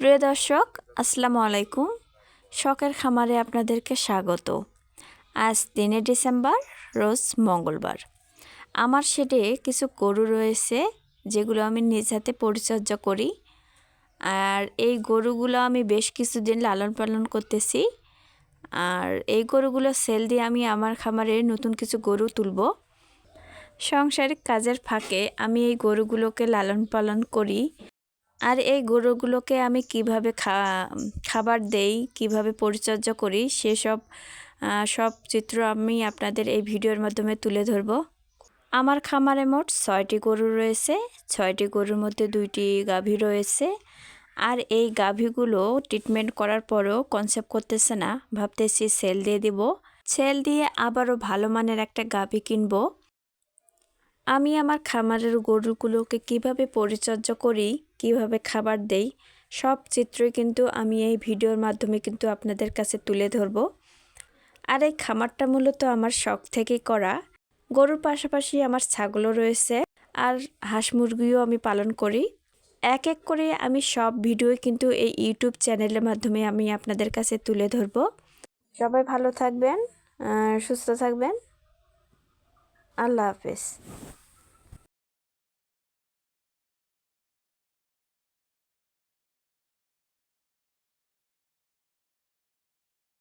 প্রিয় দর্শক, আসসালামু আলাইকুম। শখের খামারে আপনাদেরকে স্বাগত। আজ 3 ডিসেম্বর, রোজ মঙ্গলবার। আমার শেডে কিছু গরু রয়েছে যেগুলো আমি নিজ হাতে পরিচর্যা করি। আর এই গরুগুলো আমি বেশ কিছুদিন লালন পালন করতেছি। আর এই গরুগুলো সেল দিয়ে আমি আমার খামারে নতুন কিছু গরু তুলব। সাংসারিক কাজের ফাঁকে আমি এই গরুগুলোকে লালন পালন করি। আর এই গরুগুলোকে আমি কিভাবে খাবার দেই, কিভাবে পরিচর্যা করি, সব চিত্র আমি আপনাদের এই ভিডিওর মাধ্যমে তুলে ধরব। আমার খামারে মোট 6টি গরু রয়েছে। 6টি গরুর মধ্যে 2টি গাভী রয়েছে। আর এই গাভীগুলো ট্রিটমেন্ট করার পরও কনসেপ্ট করতেছে না, ভাবতেছি সেল দিয়ে দিব। সেল দিয়ে আবারও ভালো মানের একটা গাভী কিনবো। আমি আমার খামারের গরুগুলোকে কিভাবে পরিচর্যা করি, কিভাবে খাবার দেই, সব চিত্রই কিন্তু আমি এই ভিডিওর মাধ্যমে কিন্তু আপনাদের কাছে তুলে ধরব। আর এই খামারটা মূলত আমার শখ থেকেই করা। গরুর পাশাপাশি আমার ছাগলও রয়েছে, আর হাঁস মুরগিও আমি পালন করি। এক এক করে আমি সব ভিডিওই কিন্তু এই ইউটিউব চ্যানেলের মাধ্যমে আমি আপনাদের কাছে তুলে ধরব। সবাই ভালো থাকবেন, সুস্থ থাকবেন। আল্লাহ হাফেজ।